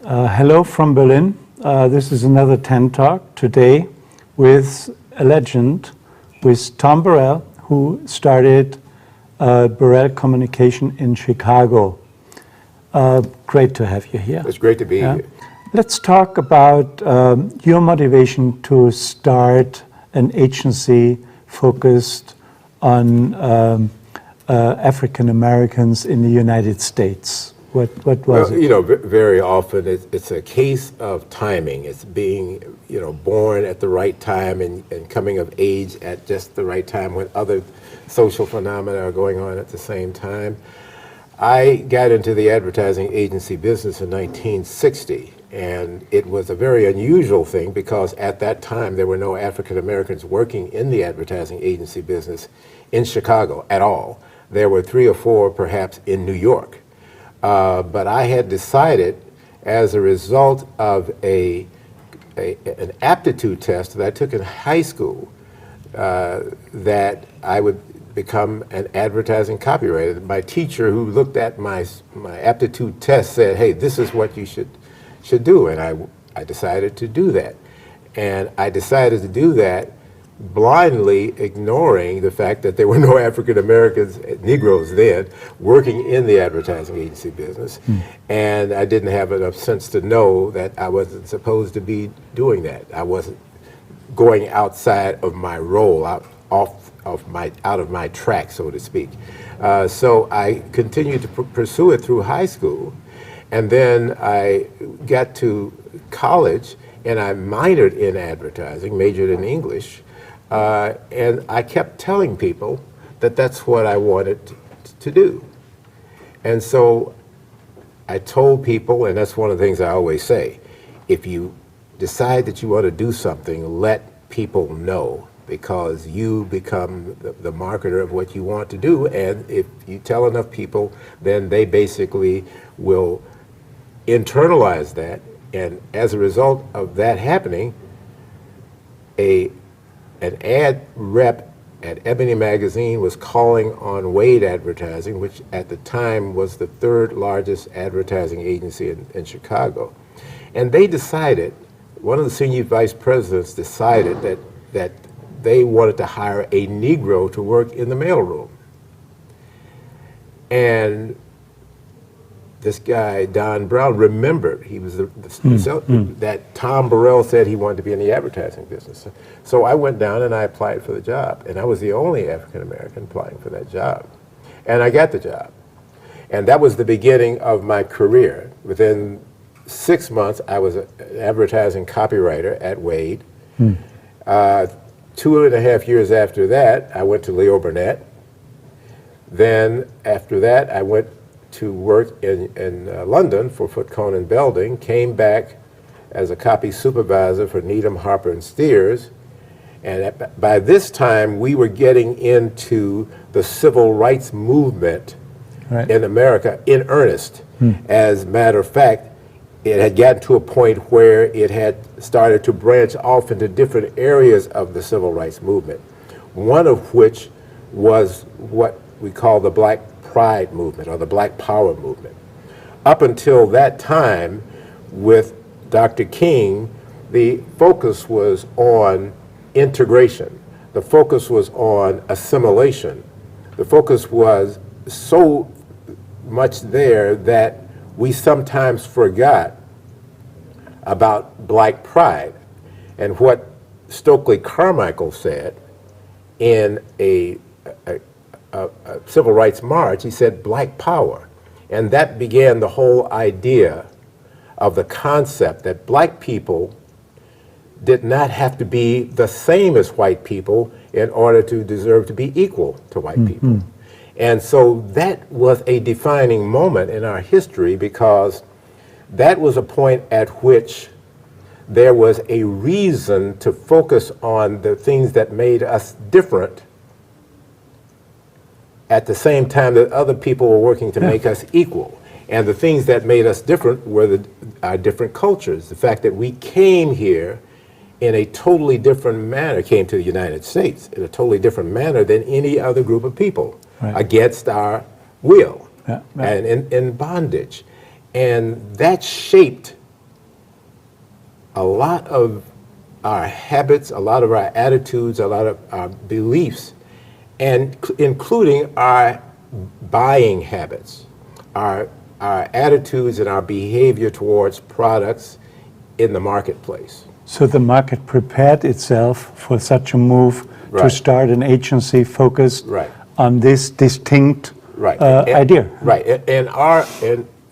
Hello from Berlin. This is another 10 Talk today with a legend, with Tom Burrell, who started Burrell Communication in Chicago. Great to have you here. It's great to be here. Let's talk about your motivation to start an agency focused on African Americans in the United States. What was it? You know, very often it's a case of timing. It's being, born at the right time and coming of age at just the right time when other social phenomena are going on at the same time. I got into the advertising agency business in 1960, and it was a very unusual thing because at that time there were no African Americans working in the advertising agency business in Chicago at all. There were 3 or 4 perhaps in New York. But I had decided, as a result of an aptitude test that I took in high school, that I would become an advertising copywriter. My teacher, who looked at my aptitude test, said, "Hey, this is what you should do," and I decided to do that. And I decided to do that blindly ignoring the fact that there were no African Americans, Negroes then, working in the advertising agency business. And I didn't have enough sense to know that I wasn't supposed to be doing that. I wasn't going outside of my role, out of my track, so to speak. So I continued to pursue it through high school. And then I got to college and I minored in advertising, majored in English. And I kept telling people that that's what I wanted to do. And so I told people, and that's one of the things I always say, if you decide that you want to do something, let people know, because you become the marketer of what you want to do. And if you tell enough people, then they basically will internalize that. And as a result of that happening, an ad rep at Ebony Magazine was calling on Wade Advertising, which at the time was the 3rd largest advertising agency in Chicago. And they decided, one of the senior vice presidents decided that they wanted to hire a Negro to work in the mailroom. And this guy, Don Brown, remembered he was that Tom Burrell said he wanted to be in the advertising business. So I went down and I applied for the job. And I was the only African American applying for that job. And I got the job. And that was the beginning of my career. Within 6 months, I was an advertising copywriter at Wade. 2.5 years after that, I went to Leo Burnett. Then after that, I went to work in London for Foote Cone & Belding, came back as a copy supervisor for Needham, Harper and Steers. And by this time, we were getting into the civil rights movement in America in earnest. As a matter of fact, it had gotten to a point where it had started to branch off into different areas of the civil rights movement, one of which was what we call the Black Pride movement or the Black Power movement. Up until that time, with Dr. King, the focus was on integration. The focus was on assimilation. The focus was so much there that we sometimes forgot about Black pride. And what Stokely Carmichael said in a civil rights march, he said Black power. And that began the whole idea of the concept that Black people did not have to be the same as white people in order to deserve to be equal to white people. And so that was a defining moment in our history, because that was a point at which there was a reason to focus on the things that made us different at the same time that other people were working to make us equal. And the things that made us different were our different cultures. The fact that we came here in a totally different manner, came to the United States in a totally different manner than any other group of people, against our will and in bondage. And that shaped a lot of our habits, a lot of our attitudes, a lot of our beliefs, and including our buying habits, our attitudes and our behavior towards products in the marketplace. So the market prepared itself for such a move to Right. start an agency focused Right. on this distinct Right. idea. Right. And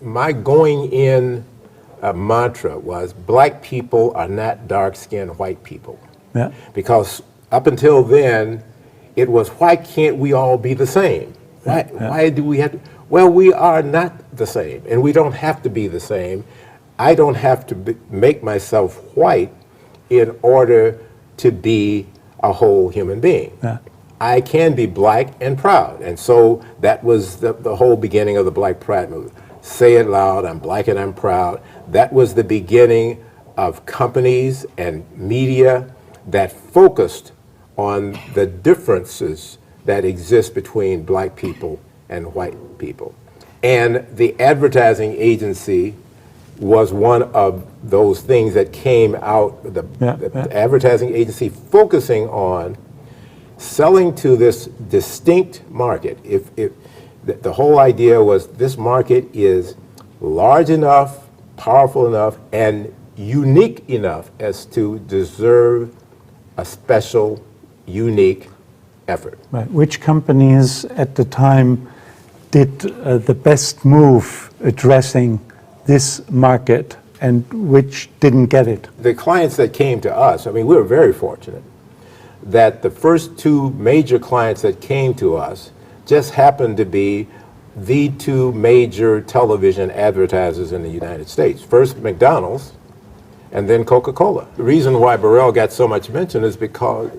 my going in mantra was black people are not dark-skinned white people. Yeah. Because up until then, it was, why can't we all be the same? Why do we have to? Well, we are not the same, and we don't have to be the same. I don't have to make myself white in order to be a whole human being. Yeah. I can be black and proud. And so that was the whole beginning of the Black Pride movement. Say it loud, I'm black and I'm proud. That was the beginning of companies and media that focused on the differences that exist between black people and white people. And the advertising agency was one of those things that came out, the advertising agency focusing on selling to this distinct market. If the whole idea was this market is large enough, powerful enough, and unique enough as to deserve a special, unique effort. Right. Which companies at the time did the best move addressing this market and which didn't get it? The clients that came to us, I mean, we were very fortunate that the first two major clients that came to us just happened to be the two major television advertisers in the United States. First, McDonald's, and then Coca-Cola. The reason why Burrell got so much mention is because,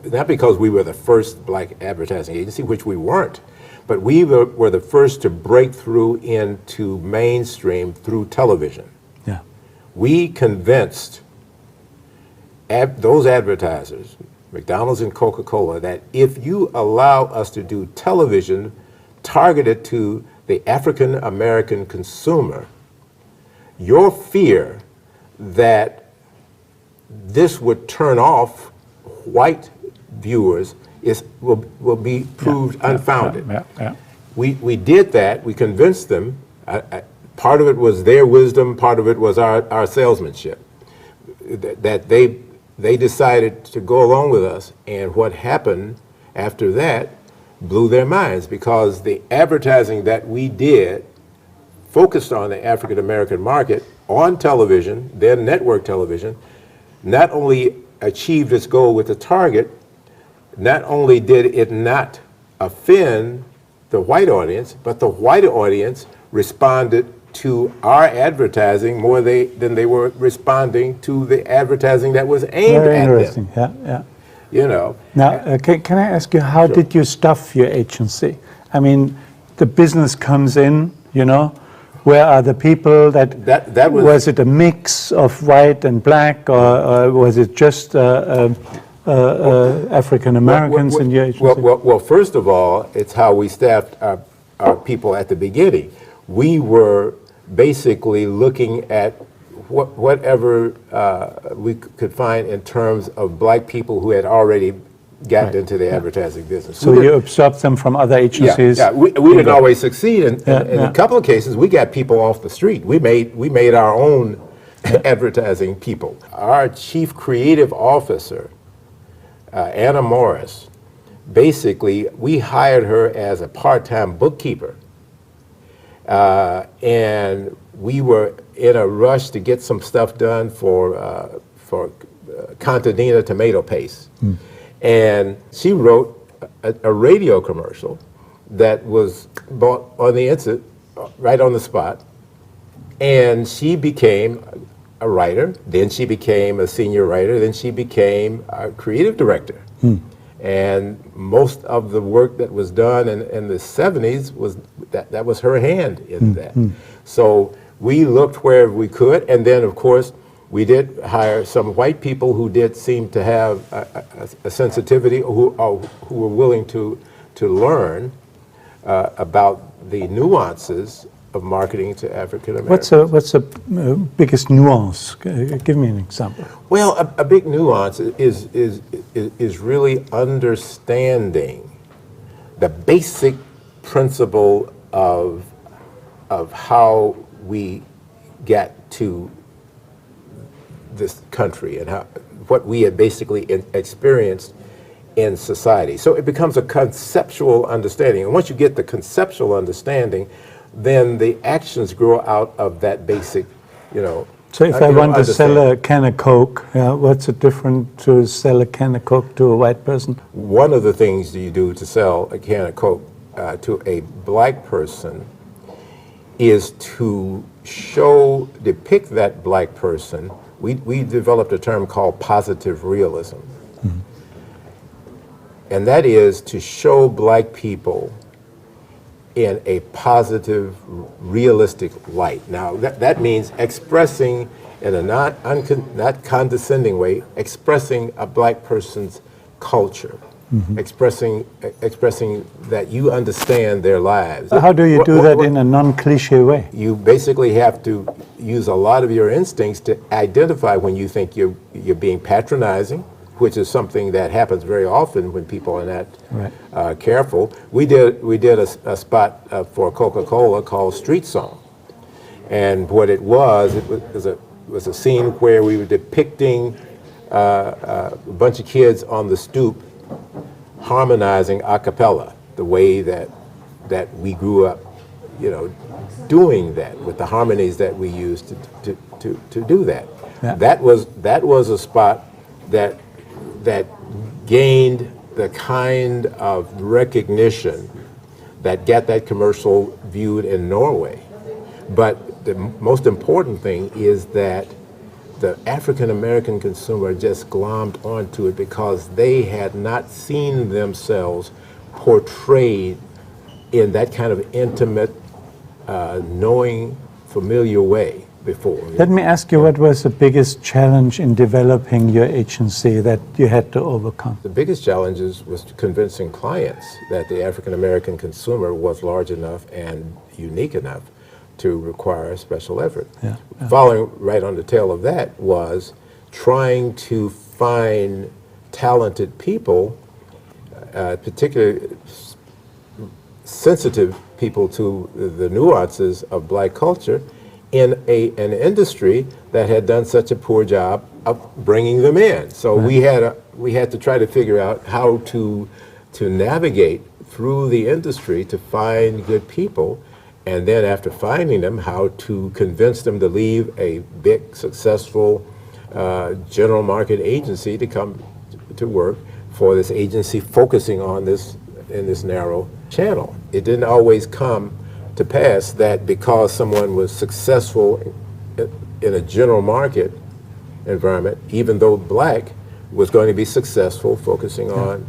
not because we were the first black advertising agency, which we weren't, but we were the first to break through into mainstream through television. Yeah. We convinced those advertisers, McDonald's and Coca-Cola, that if you allow us to do television targeted to the African American consumer, your fear that this would turn off white viewers will be proved unfounded. We did that. We convinced them. Part of it was their wisdom. Part of it was our salesmanship. That they decided to go along with us, and what happened after that blew their minds, because the advertising that we did focused on the African American market on television, then network television, not only achieved its goal with the target, not only did it not offend the white audience, but the white audience responded to our advertising more than they were responding to the advertising that was aimed Very at interesting. them. Yeah. You know. Now, can I ask you, how Sure. did you stuff your agency? I mean, the business comes in, you know, where are the people That was it a mix of white and black, or was it just African Americans in your agency? Well, first of all, it's how we staffed our people at the beginning. We were basically looking at whatever we could find in terms of black people who had already gotten into the advertising business. So you absorbed them from other agencies? Yeah. We didn't always succeed. In a couple of cases, we got people off the street. We made our own advertising people. Our chief creative officer, Anna Morris, basically, we hired her as a part-time bookkeeper. And we were in a rush to get some stuff done for Contadina tomato paste. And she wrote a radio commercial that was bought on the instant, right on the spot. And she became a writer, then she became a senior writer, then she became a creative director. And most of the work that was done in the 70s was that was her hand in that. So we looked wherever we could, and then of course we did hire some white people who did seem to have a sensitivity, who were willing to learn about the nuances of marketing to African Americans. What's the biggest nuance? Give me an example. Well, a big nuance is really understanding the basic principle of how we get to this country and what we had basically experienced in society. So it becomes a conceptual understanding. And once you get the conceptual understanding, then the actions grow out of that basic, So if I want to sell a can of Coke, what's it different to sell a can of Coke to a white person? One of the things that you do to sell a can of Coke to a black person is to depict that black person. We developed a term called positive realism. Mm-hmm. And that is to show black people in a positive, realistic light. Now, that means expressing in a not condescending way, expressing a black person's culture, mm-hmm. expressing that you understand their lives. How do you do that in a non-cliche way? You basically have to use a lot of your instincts to identify when you think you're being patronizing, which is something that happens very often when people are not careful. We did a spot for Coca-Cola called Street Song, and what it was a scene where we were depicting a bunch of kids on the stoop harmonizing a cappella, the way that we grew up, doing that with the harmonies that we used to do that. Yeah. That was a spot that gained the kind of recognition that got that commercial viewed in Norway. But the most important thing is that the African American consumer just glommed onto it because they had not seen themselves portrayed in that kind of intimate, knowing, familiar way before. Let me ask you, what was the biggest challenge in developing your agency that you had to overcome? The biggest challenges was convincing clients that the African American consumer was large enough and unique enough to require a special effort. Yeah. Following right on the tail of that was trying to find talented people, particularly sensitive people to the nuances of black culture, in an industry that had done such a poor job of bringing them in. So we had to try to figure out how to navigate through the industry to find good people, and then after finding them, how to convince them to leave a big, successful general market agency to come to work for this agency focusing on this in this narrow channel. It didn't always come to pass that because someone was successful in a general market environment, even though black, was going to be successful focusing on,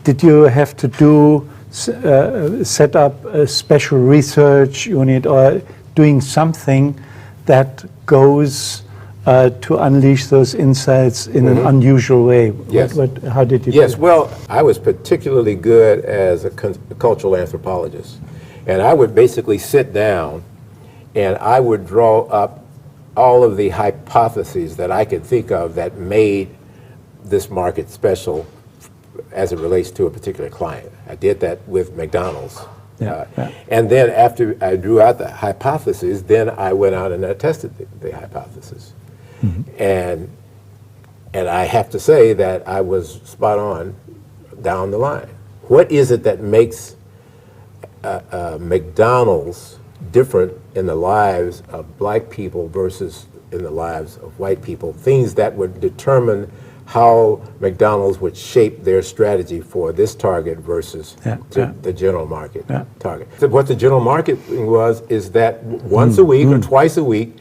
Did you have to set up a special research unit or doing something that goes to unleash those insights in an unusual way? Yes. How did you do that? Well, I was particularly good as a cultural anthropologist. And I would basically sit down and I would draw up all of the hypotheses that I could think of that made this market special as it relates to a particular client. I did that with McDonald's. And then after I drew out the hypotheses, then I went out and I tested the hypothesis. Mm-hmm. And I have to say that I was spot on down the line. What is it that makes McDonald's different in the lives of black people versus in the lives of white people? Things that would determine how McDonald's would shape their strategy for this target versus the general market target. So what the general market is that once a week or twice a week,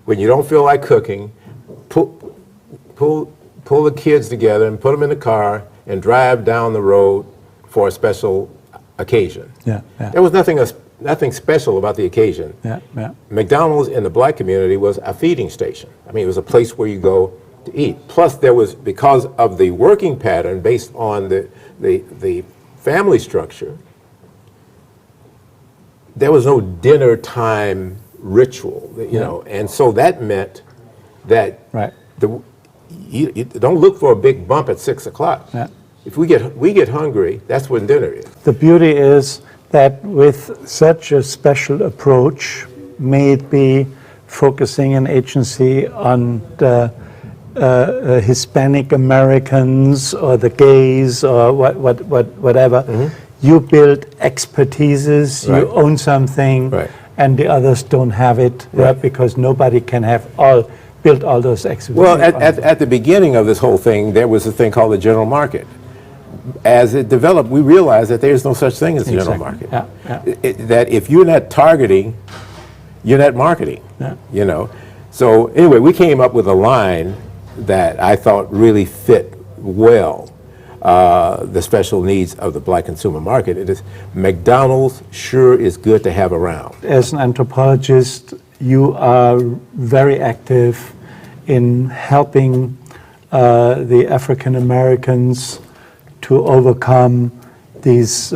when you don't feel like cooking, pull the kids together and put them in the car and drive down the road for a special occasion. There was nothing special about the occasion. McDonald's in the black community was a feeding station. I mean, it was a place where you go to eat. Plus, there was, because of the working pattern based on the family structure, there was no dinner time ritual, you know, and so that meant that Right. you don't look for a big bump at 6 o'clock. Yeah. If we get hungry, that's when dinner is. The beauty is that with such a special approach, may it be focusing an agency on the Hispanic Americans or the gays or whatever, you build expertises, you own something, and the others don't have it, because nobody can have build all those expertise. Well, at the beginning of this whole thing, there was a thing called the general market. As it developed, we realized that there's no such thing as the general market. That if you're not targeting, you're not marketing. You know. So anyway, we came up with a line that I thought really fit well the special needs of the black consumer market. It is, McDonald's sure is good to have around. As an anthropologist, you are very active in helping the African Americans to overcome these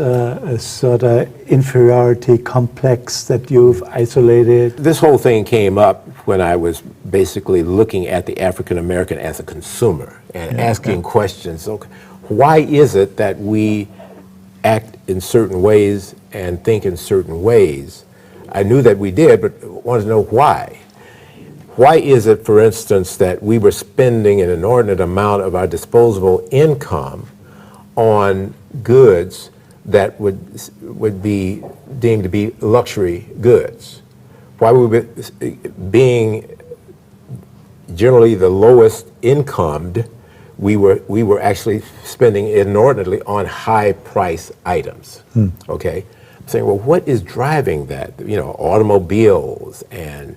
sort of inferiority complex that you've isolated. This whole thing came up when I was basically looking at the African American as a consumer and asking questions. So why is it that we act in certain ways and think in certain ways? I knew that we did, but wanted to know why. Why is it, for instance, that we were spending an inordinate amount of our disposable income on goods that would be deemed to be luxury goods? Why we being generally the lowest incomed, we were actually spending inordinately on high price items. Okay, I'm saying, well, what is driving that? You know, automobiles and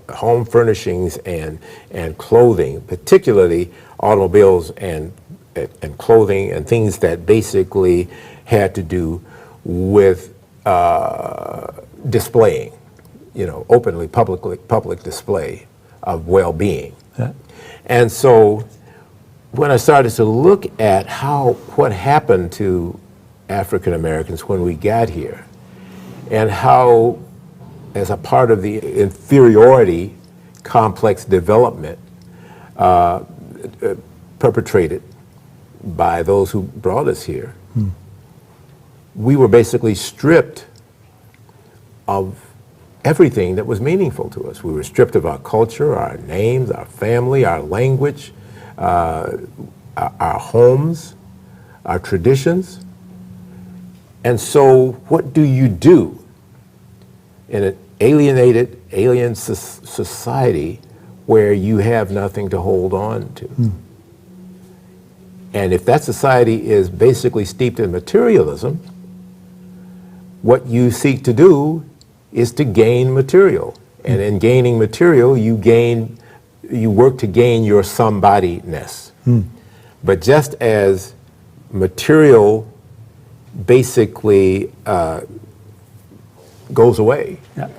home furnishings and clothing, particularly automobiles and clothing and things that basically had to do with displaying, you know, openly, public display of well-being. And so when I started to look at what happened to African Americans when we got here, and how, as a part of the inferiority complex development perpetrated by those who brought us here, we were basically stripped of everything that was meaningful to us. We were stripped of our culture, our names, our family, our language, our homes, our traditions. And so what do you do in an alien society where you have nothing to hold on to? And if that society is basically steeped in materialism, what you seek to do is to gain material. And in gaining material, you work to gain your somebody-ness. But just as material basically goes away,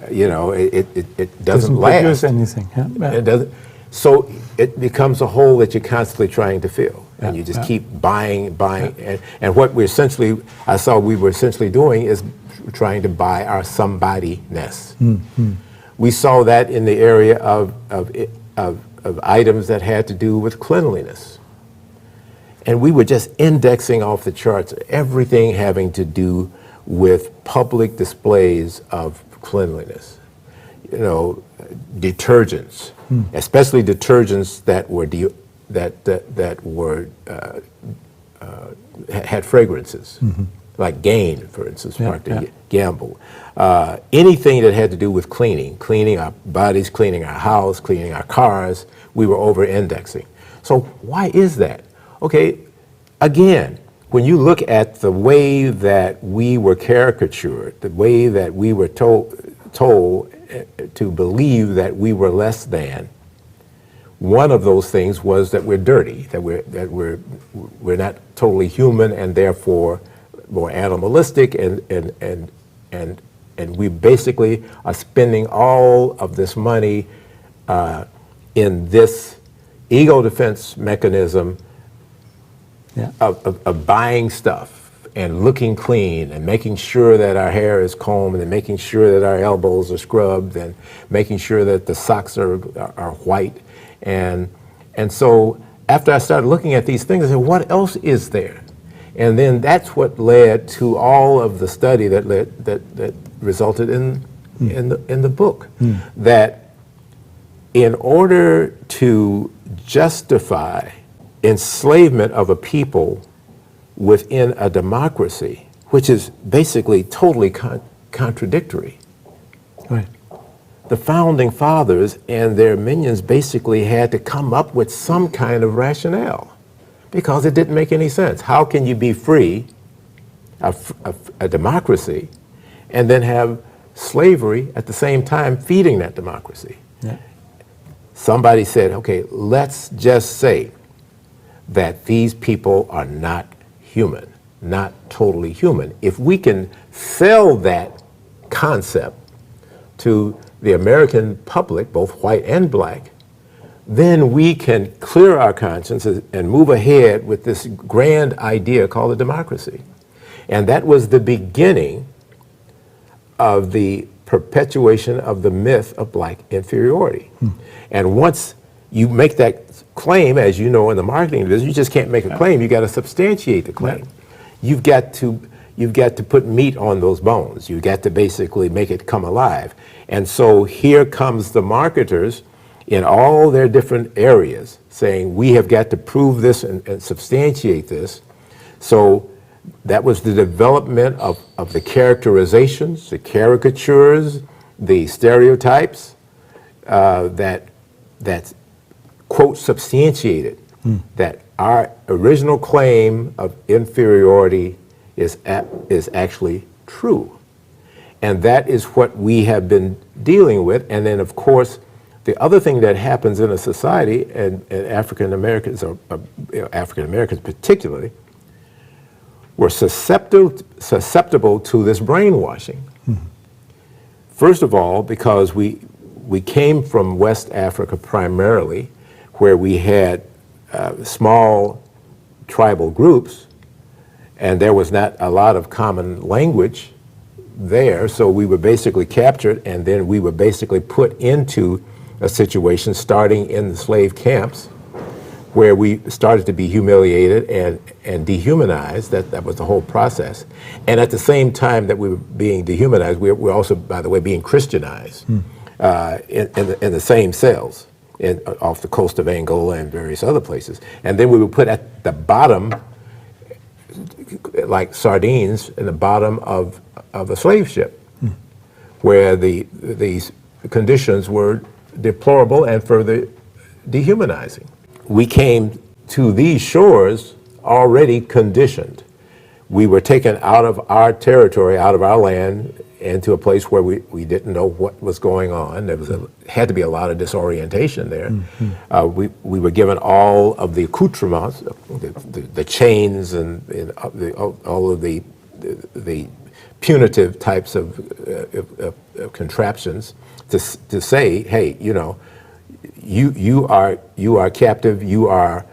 you know, it doesn't last. Produce anything. It doesn't. So it becomes a hole that you're constantly trying to fill. And you just keep buying. And what we were essentially doing is trying to buy our somebody-ness. We saw that in the area of items that had to do with cleanliness. And we were just indexing off the charts everything having to do with public displays of cleanliness. You know, detergents, especially detergents that had fragrances, like Gain, for instance, Procter Gamble. Anything that had to do with cleaning our bodies, cleaning our house, cleaning our cars, we were over-indexing. So why is that? Okay, again, when you look at the way that we were caricatured, the way that we were told to believe that we were less than, one of those things was that we're dirty, that we're not totally human, and therefore more animalistic, and we basically are spending all of this money in this ego defense mechanism of buying stuff and looking clean and making sure that our hair is combed and making sure that our elbows are scrubbed and making sure that the socks are white. And so after I started looking at these things, I said, what else is there? And then that's what led to all of the study that resulted in the book. That in order to justify enslavement of a people within a democracy, which is basically totally contradictory. Right. The founding fathers and their minions basically had to come up with some kind of rationale because it didn't make any sense. How can you be free, a democracy, and then have slavery at the same time feeding that democracy? Yeah. Somebody said, okay, let's just say that these people are not human, not totally human. If we can sell that concept to the American public, both white and black, then we can clear our consciences and move ahead with this grand idea called a democracy. And that was the beginning of the perpetuation of the myth of black inferiority. And once you make that claim, as you know in the marketing business, you just can't make a claim, you got to substantiate the claim. You've got to put meat on those bones. You've got to basically make it come alive. And so here comes the marketers in all their different areas saying, we have got to prove this and substantiate this. So that was the development of the characterizations, the caricatures, the stereotypes that quote substantiated that our original claim of inferiority is actually true. And that is what we have been dealing with. And then, of course, the other thing that happens in a society, and African Americans, or African Americans particularly, were susceptible to this brainwashing. First of all, because we came from West Africa primarily, where we had small tribal groups, and there was not a lot of common language there, so we were basically captured, and then we were basically put into a situation starting in the slave camps where we started to be humiliated and dehumanized. That was the whole process. And at the same time that we were being dehumanized, we were also, by the way, being Christianized in the same cells off the coast of Angola and various other places. And then we were put at the bottom, like sardines, in the bottom of a slave ship, where these conditions were deplorable and further dehumanizing. We came to these shores already conditioned. We were taken out of our territory, out of our land, into a place where we didn't know what was going on. There had to be a lot of disorientation there. We were given all of the accoutrements, the chains and all of the punitive types of contraptions to say, hey, you know, you are captive. You are.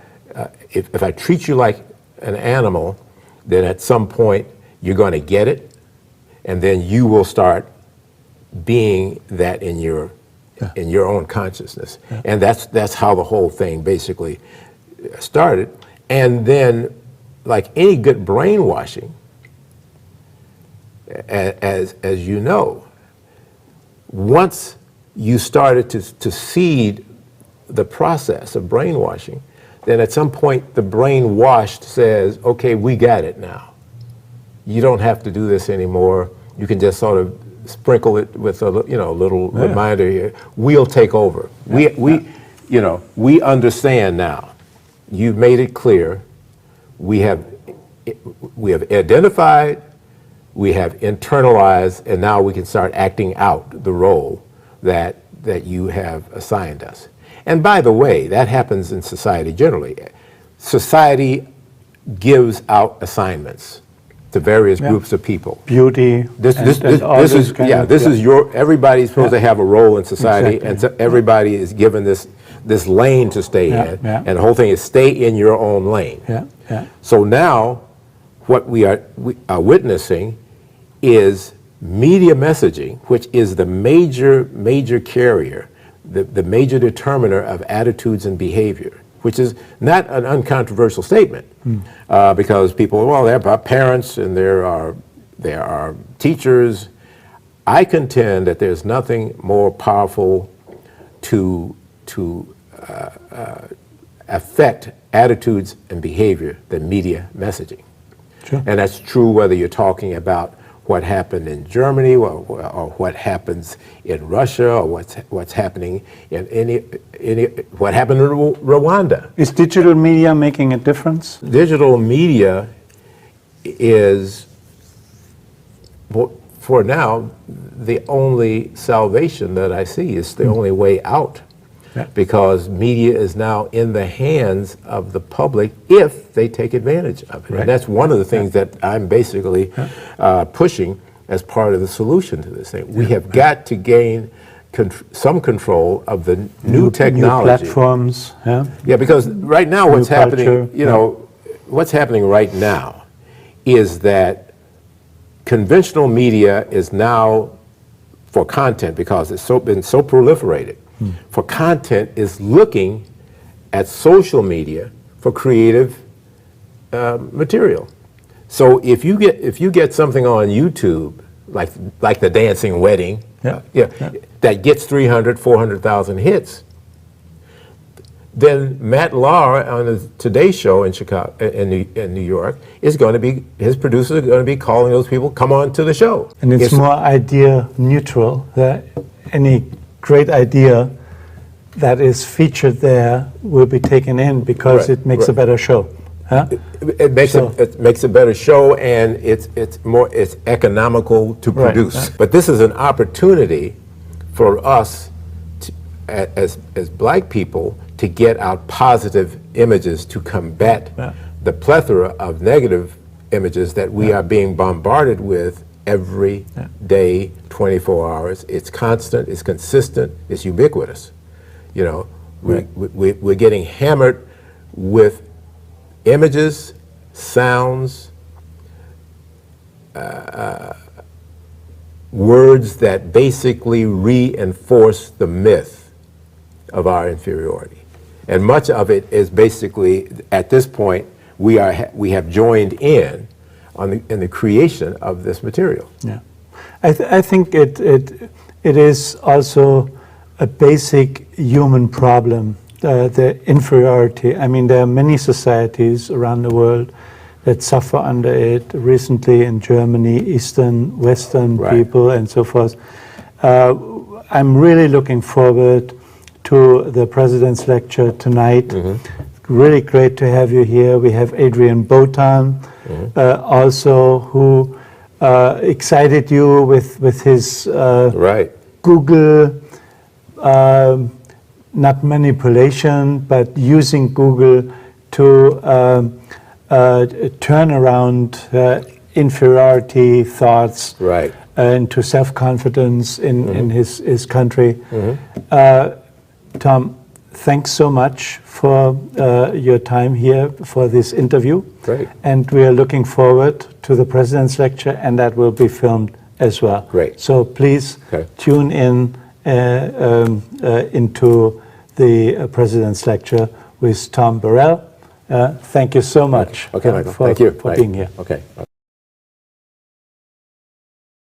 If I treat you like an animal, then at some point you're going to get it, and then you will start being that in your own consciousness. And that's how the whole thing basically started. And then, like any good brainwashing, as you know, once you started to seed the process of brainwashing, then at some point the brainwashed says, okay, we got it now. You don't have to do this anymore. You can just sort of sprinkle it with a little reminder here. We'll take over. We understand now. You've made it clear. We have identified, we have internalized, and now we can start acting out the role that you have assigned us. And by the way, that happens in society generally. Society gives out assignments to various groups of people. Beauty. This is everybody's supposed to have a role in society, and so everybody is given this lane to stay in, and the whole thing is stay in your own lane. So now, what we are witnessing is media messaging, which is the major carrier, the major determiner of attitudes and behavior, which is not an uncontroversial statement, because people, well, there are parents and there are teachers. I contend that there's nothing more powerful to affect attitudes and behavior than media messaging. Sure. And that's true whether you're talking about what happened in Germany or what happens in Russia or what's happening in what happened in Rwanda. Is digital media making a difference? Digital media is, for now, the only salvation that I see. Is the only way out. Yeah. Because media is now in the hands of the public if they take advantage of it. Right. And that's one of the things that I'm basically pushing as part of the solution to this thing. We have got to gain some control of the new technology. New platforms. Yeah, because right now what's happening, what's happening right now is that conventional media is now, for content, because it's been so proliferated, for content is looking at social media for creative material. So if you get something on YouTube, like the dancing wedding, that gets 300, 400,000 hits, then Matt Lauer on the Today Show in Chicago, in New York, is going to be, his producers are going to be calling those people, come on to the show. And it's more idea neutral. That any great idea that is featured there will be taken in because it makes a better show. It makes a better show, and it's economical to produce. Right. But this is an opportunity for us to, as black people, to get out positive images to combat the plethora of negative images that we are being bombarded with every day, 24 hours. It's constant, it's consistent, it's ubiquitous. We're getting hammered with images, sounds, words that basically reinforce the myth of our inferiority. And much of it is basically, at this point, we have joined in the creation of this material. Yeah, I think it is also a basic human problem, the inferiority. I mean, there are many societies around the world that suffer under it. Recently in Germany, Eastern, Western people and so forth. I'm really looking forward to the President's lecture tonight. Really great to have you here. We have Adrian Botan also, who excited you with his Google, not manipulation, but using Google to turn around inferiority thoughts into self-confidence in his country. Tom, thanks so much for your time here for this interview. Great. And we are looking forward to the President's lecture, and that will be filmed as well. Great. So please tune in into the President's lecture with Tom Burrell. Thank you so much Michael. for Thank you. being here. Okay.